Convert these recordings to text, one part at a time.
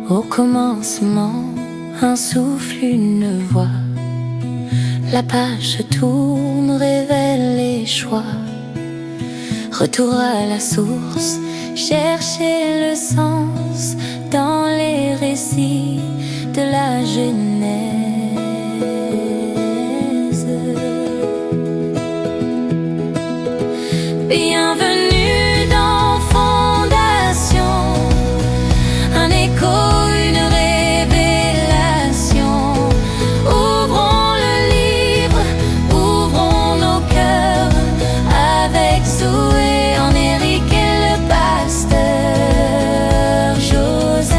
Au commencement, un souffle, une voix. La page se tourne, révèle les choix. Retour à la source, chercher le sens dans les récits de la Genèse. Bienvenue dans Fondation, un écho, une révélation. Ouvrons le livre, ouvrons nos cœurs avec Zoé, Éric et le pasteur Joseph.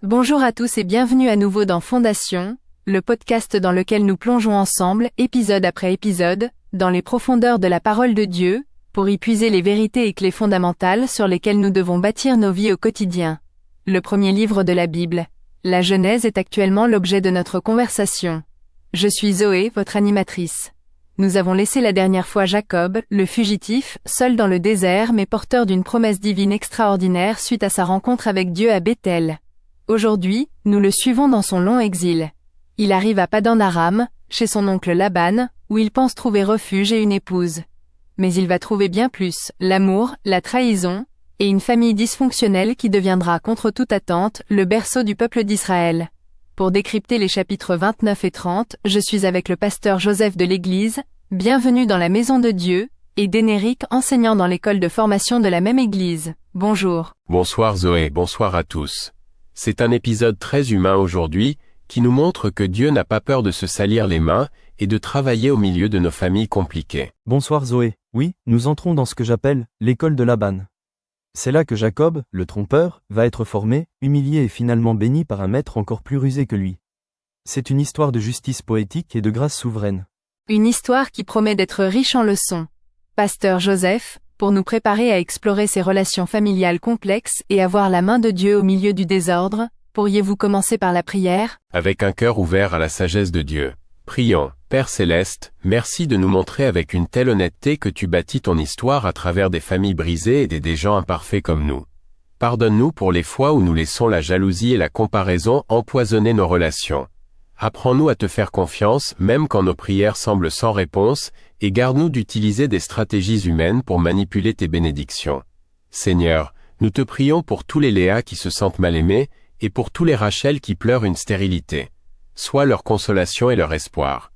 Bonjour à tous et bienvenue à nouveau dans Fondation, le podcast dans lequel nous plongeons ensemble, épisode après épisode, dans les profondeurs de la parole de Dieu, pour y puiser les vérités et clés fondamentales sur lesquelles nous devons bâtir nos vies au quotidien. Le premier livre de la Bible, la Genèse, est actuellement l'objet de notre conversation. Je suis Zoé, votre animatrice. Nous avons laissé la dernière fois Jacob, le fugitif, seul dans le désert mais porteur d'une promesse divine extraordinaire suite à sa rencontre avec Dieu à Béthel. Aujourd'hui, nous le suivons dans son long exil. Il arrive à Padan Aram, chez son oncle Laban, où il pense trouver refuge et une épouse. Mais il va trouver bien plus, l'amour, la trahison, et une famille dysfonctionnelle qui deviendra, contre toute attente, le berceau du peuple d'Israël. Pour décrypter les chapitres 29 et 30, je suis avec le pasteur Joseph de l'Église, bienvenue dans la maison de Dieu, et d'Éric, enseignant dans l'école de formation de la même Église. Bonjour. Bonsoir Zoé, bonsoir à tous. C'est un épisode très humain aujourd'hui, qui nous montre que Dieu n'a pas peur de se salir les mains et de travailler au milieu de nos familles compliquées. Bonsoir Zoé. Oui, nous entrons dans ce que j'appelle l'école de Laban. C'est là que Jacob, le trompeur, va être formé, humilié et finalement béni par un maître encore plus rusé que lui. C'est une histoire de justice poétique et de grâce souveraine. Une histoire qui promet d'être riche en leçons. Pasteur Joseph, pour nous préparer à explorer ces relations familiales complexes et avoir la main de Dieu au milieu du désordre, pourriez-vous commencer par la prière? Avec un cœur ouvert à la sagesse de Dieu. Prions. Père Céleste, merci de nous montrer avec une telle honnêteté que tu bâtis ton histoire à travers des familles brisées et des gens imparfaits comme nous. Pardonne-nous pour les fois où nous laissons la jalousie et la comparaison empoisonner nos relations. Apprends-nous à te faire confiance même quand nos prières semblent sans réponse, et garde-nous d'utiliser des stratégies humaines pour manipuler tes bénédictions. Seigneur, nous te prions pour tous les Léa qui se sentent mal aimés, et pour tous les Rachel qui pleurent une stérilité. Sois leur consolation et leur espoir.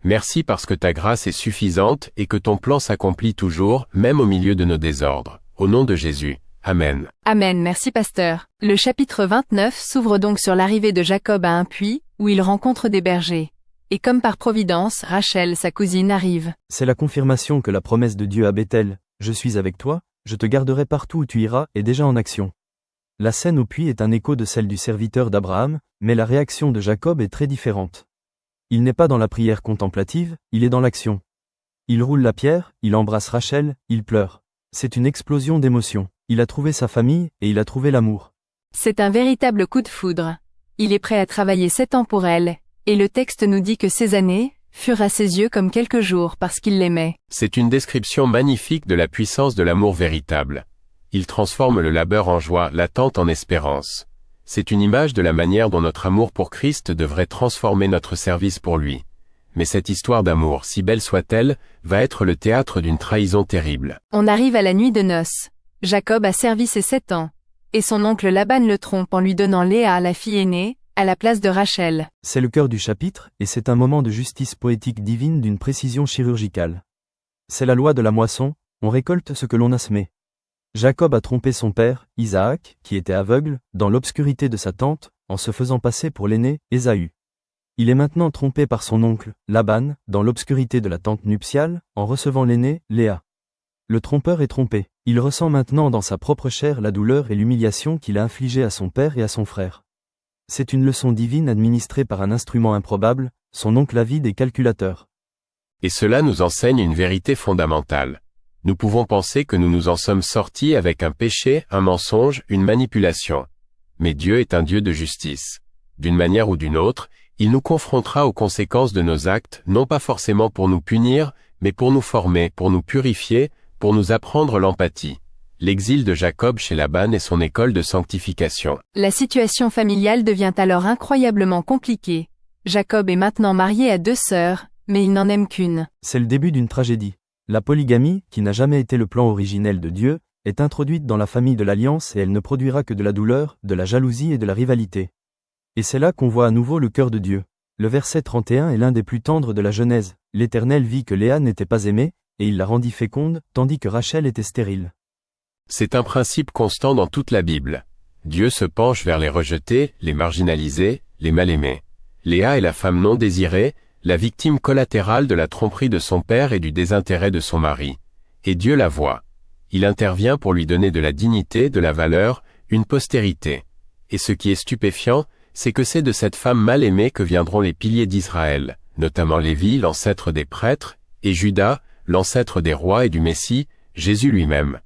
Merci parce que ta grâce est suffisante et que ton plan s'accomplit toujours, même au milieu de nos désordres. Au nom de Jésus. Amen. Amen, merci pasteur. Le chapitre 29 s'ouvre donc sur l'arrivée de Jacob à un puits, où il rencontre des bergers. Et comme par providence, Rachel, sa cousine, arrive. C'est la confirmation que la promesse de Dieu à Béthel, « Je suis avec toi, je te garderai partout où tu iras » est déjà en action. La scène au puits est un écho de celle du serviteur d'Abraham, mais la réaction de Jacob est très différente. Il n'est pas dans la prière contemplative, il est dans l'action. Il roule la pierre, il embrasse Rachel, il pleure. C'est une explosion d'émotions. Il a trouvé sa famille, et il a trouvé l'amour. C'est un véritable coup de foudre. Il est prêt à travailler 7 ans pour elle, et le texte nous dit que ces années furent à ses yeux comme quelques jours parce qu'il l'aimait. C'est une description magnifique de la puissance de l'amour véritable. Il transforme le labeur en joie, l'attente en espérance. C'est une image de la manière dont notre amour pour Christ devrait transformer notre service pour lui. Mais cette histoire d'amour, si belle soit-elle, va être le théâtre d'une trahison terrible. On arrive à la nuit de noces. Jacob a servi ses 7 ans. Et son oncle Laban le trompe en lui donnant Léa, la fille aînée, à la place de Rachel. C'est le cœur du chapitre, et c'est un moment de justice poétique divine d'une précision chirurgicale. C'est la loi de la moisson, on récolte ce que l'on a semé. Jacob a trompé son père, Isaac, qui était aveugle, dans l'obscurité de sa tente, en se faisant passer pour l'aîné, Ésaü. Il est maintenant trompé par son oncle, Laban, dans l'obscurité de la tente nuptiale, en recevant l'aînée, Léa. Le trompeur est trompé. Il ressent maintenant dans sa propre chair la douleur et l'humiliation qu'il a infligée à son père et à son frère. C'est une leçon divine administrée par un instrument improbable, son oncle avide et calculateur. Et cela nous enseigne une vérité fondamentale. Nous pouvons penser que nous nous en sommes sortis avec un péché, un mensonge, une manipulation. Mais Dieu est un Dieu de justice. D'une manière ou d'une autre, il nous confrontera aux conséquences de nos actes, non pas forcément pour nous punir, mais pour nous former, pour nous purifier, pour nous apprendre l'empathie. L'exil de Jacob chez Laban est son école de sanctification. La situation familiale devient alors incroyablement compliquée. Jacob est maintenant marié à 2 sœurs, mais il n'en aime qu'une. C'est le début d'une tragédie. La polygamie, qui n'a jamais été le plan originel de Dieu, est introduite dans la famille de l'Alliance et elle ne produira que de la douleur, de la jalousie et de la rivalité. Et c'est là qu'on voit à nouveau le cœur de Dieu. Le verset 31 est l'un des plus tendres de la Genèse. L'Éternel vit que Léa n'était pas aimée, et il la rendit féconde, tandis que Rachel était stérile. C'est un principe constant dans toute la Bible. Dieu se penche vers les rejetés, les marginalisés, les mal-aimés. Léa est la femme non désirée, la victime collatérale de la tromperie de son père et du désintérêt de son mari. Et Dieu la voit. Il intervient pour lui donner de la dignité, de la valeur, une postérité. Et ce qui est stupéfiant, c'est que c'est de cette femme mal aimée que viendront les piliers d'Israël, notamment Lévi, l'ancêtre des prêtres, et Judas, l'ancêtre des rois et du Messie, Jésus lui-même.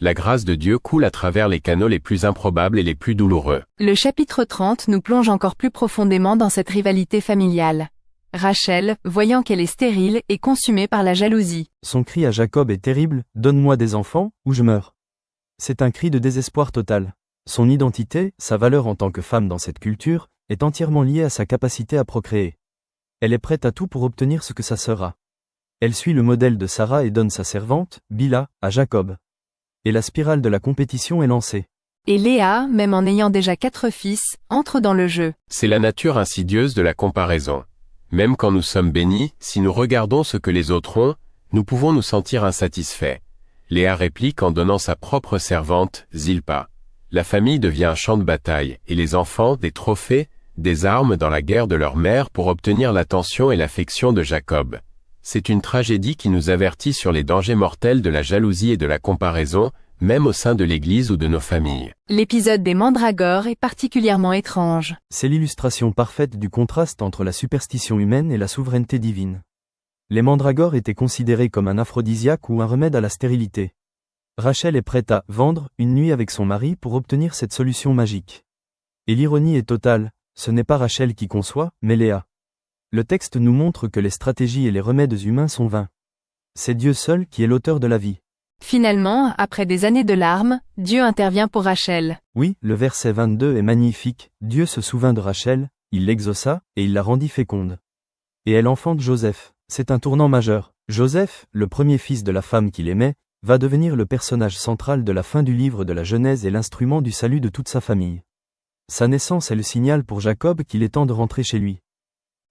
La grâce de Dieu coule à travers les canaux les plus improbables et les plus douloureux. Le chapitre 30 nous plonge encore plus profondément dans cette rivalité familiale. Rachel, voyant qu'elle est stérile, est consumée par la jalousie. Son cri à Jacob est terrible, « Donne-moi des enfants, ou je meurs ». C'est un cri de désespoir total. Son identité, sa valeur en tant que femme dans cette culture, est entièrement liée à sa capacité à procréer. Elle est prête à tout pour obtenir ce que sa sœur a. Elle suit le modèle de Sarah et donne sa servante, Bila, à Jacob. Et la spirale de la compétition est lancée. Et Léa, même en ayant déjà 4 fils, entre dans le jeu. C'est la nature insidieuse de la comparaison. Même quand nous sommes bénis, si nous regardons ce que les autres ont, nous pouvons nous sentir insatisfaits. Léa réplique en donnant sa propre servante, Zilpa. La famille devient un champ de bataille, et les enfants, des trophées, des armes dans la guerre de leur mère pour obtenir l'attention et l'affection de Jacob. C'est une tragédie qui nous avertit sur les dangers mortels de la jalousie et de la comparaison, même au sein de l'Église ou de nos familles. L'épisode des mandragores est particulièrement étrange. C'est l'illustration parfaite du contraste entre la superstition humaine et la souveraineté divine. Les mandragores étaient considérés comme un aphrodisiaque ou un remède à la stérilité. Rachel est prête à vendre une nuit avec son mari pour obtenir cette solution magique. Et l'ironie est totale, ce n'est pas Rachel qui conçoit, mais Léa. Le texte nous montre que les stratégies et les remèdes humains sont vains. C'est Dieu seul qui est l'auteur de la vie. Finalement, après des années de larmes, Dieu intervient pour Rachel. Oui, le verset 22 est magnifique, Dieu se souvint de Rachel, il l'exauça, et il la rendit féconde. Et elle enfante Joseph. C'est un tournant majeur. Joseph, le premier fils de la femme qu'il aimait, va devenir le personnage central de la fin du livre de la Genèse et l'instrument du salut de toute sa famille. Sa naissance est le signal pour Jacob qu'il est temps de rentrer chez lui.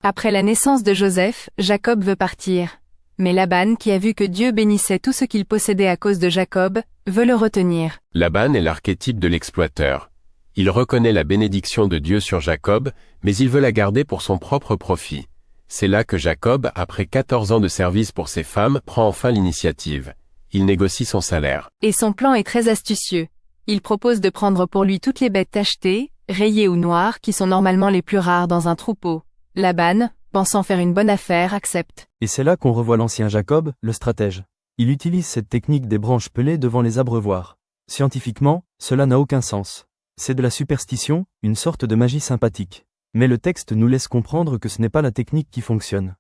Après la naissance de Joseph, Jacob veut partir. Mais Laban, qui a vu que Dieu bénissait tout ce qu'il possédait à cause de Jacob, veut le retenir. Laban est l'archétype de l'exploiteur. Il reconnaît la bénédiction de Dieu sur Jacob, mais il veut la garder pour son propre profit. C'est là que Jacob, après 14 ans de service pour ses femmes, prend enfin l'initiative. Il négocie son salaire. Et son plan est très astucieux. Il propose de prendre pour lui toutes les bêtes tachetées, rayées ou noires qui sont normalement les plus rares dans un troupeau. Laban, pensant faire une bonne affaire, accepte. Et c'est là qu'on revoit l'ancien Jacob, le stratège. Il utilise cette technique des branches pelées devant les abreuvoirs. Scientifiquement, cela n'a aucun sens. C'est de la superstition, une sorte de magie sympathique. Mais le texte nous laisse comprendre que ce n'est pas la technique qui fonctionne.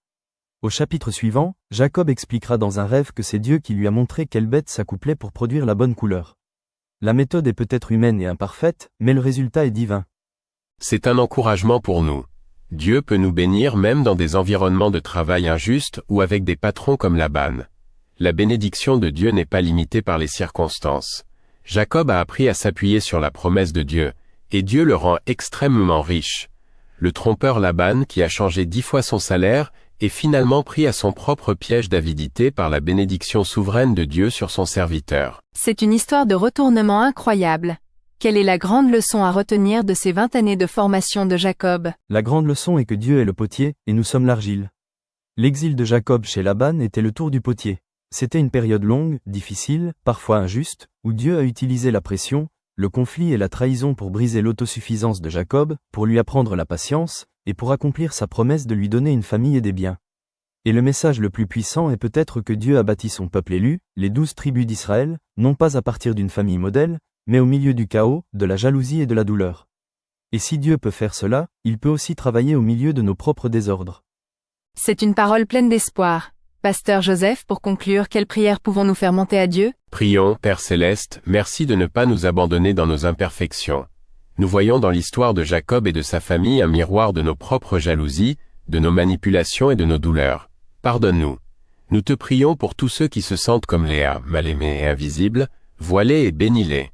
Au chapitre suivant, Jacob expliquera dans un rêve que c'est Dieu qui lui a montré quelle bête s'accouplait pour produire la bonne couleur. La méthode est peut-être humaine et imparfaite, mais le résultat est divin. C'est un encouragement pour nous. Dieu peut nous bénir même dans des environnements de travail injustes ou avec des patrons comme Laban. La bénédiction de Dieu n'est pas limitée par les circonstances. Jacob a appris à s'appuyer sur la promesse de Dieu, et Dieu le rend extrêmement riche. Le trompeur Laban, qui a changé 10 fois son salaire, est finalement pris à son propre piège d'avidité par la bénédiction souveraine de Dieu sur son serviteur. C'est une histoire de retournement incroyable. Quelle est la grande leçon à retenir de ces 20 années de formation de Jacob? La grande leçon est que Dieu est le potier, et nous sommes l'argile. L'exil de Jacob chez Laban était le tour du potier. C'était une période longue, difficile, parfois injuste, où Dieu a utilisé la pression, le conflit et la trahison pour briser l'autosuffisance de Jacob, pour lui apprendre la patience, et pour accomplir sa promesse de lui donner une famille et des biens. Et le message le plus puissant est peut-être que Dieu a bâti son peuple élu, les 12 tribus d'Israël, non pas à partir d'une famille modèle, mais au milieu du chaos, de la jalousie et de la douleur. Et si Dieu peut faire cela, il peut aussi travailler au milieu de nos propres désordres. C'est une parole pleine d'espoir. Pasteur Joseph, pour conclure, quelle prière pouvons-nous faire monter à Dieu? Prions, Père Céleste, merci de ne pas nous abandonner dans nos imperfections. Nous voyons dans l'histoire de Jacob et de sa famille un miroir de nos propres jalousies, de nos manipulations et de nos douleurs. Pardonne-nous. Nous te prions pour tous ceux qui se sentent comme Léa, mal aimés et invisibles, voilés et bénis-les.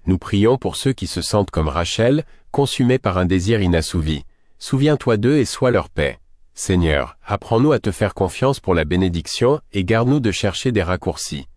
Nous prions pour ceux qui se sentent comme Rachel, consumés par un désir inassouvi. Souviens-toi d'eux et sois leur paix. Seigneur, apprends-nous à te faire confiance pour la bénédiction et garde-nous de chercher des raccourcis.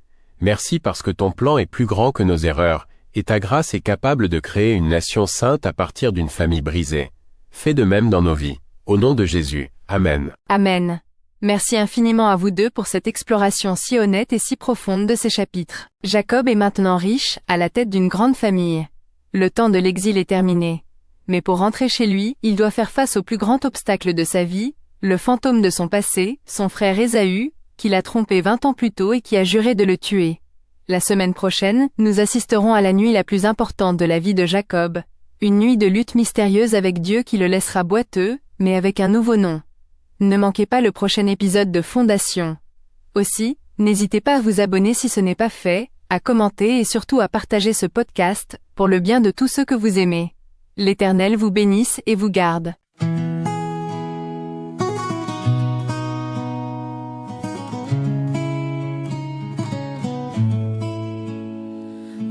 Merci parce que ton plan est plus grand que nos erreurs, et ta grâce est capable de créer une nation sainte à partir d'une famille brisée. Fais de même dans nos vies. Au nom de Jésus. Amen. Amen. Merci infiniment à vous deux pour cette exploration si honnête et si profonde de ces chapitres. Jacob est maintenant riche, à la tête d'une grande famille. Le temps de l'exil est terminé. Mais pour rentrer chez lui, il doit faire face au plus grand obstacle de sa vie, le fantôme de son passé, son frère Ésaü, qui l'a trompé 20 ans plus tôt et qui a juré de le tuer. La semaine prochaine, nous assisterons à la nuit la plus importante de la vie de Jacob, une nuit de lutte mystérieuse avec Dieu qui le laissera boiteux, mais avec un nouveau nom. Ne manquez pas le prochain épisode de Fondation. Aussi, n'hésitez pas à vous abonner si ce n'est pas fait, à commenter et surtout à partager ce podcast, pour le bien de tous ceux que vous aimez. L'Éternel vous bénisse et vous garde.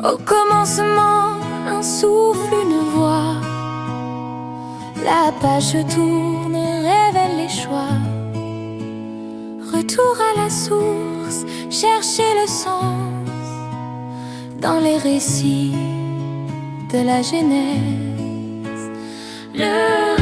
Au commencement, un souffle, une voix. La page se tourne, révèle les choix. Retour à la source, chercher le sens dans les récits de la Genèse. Le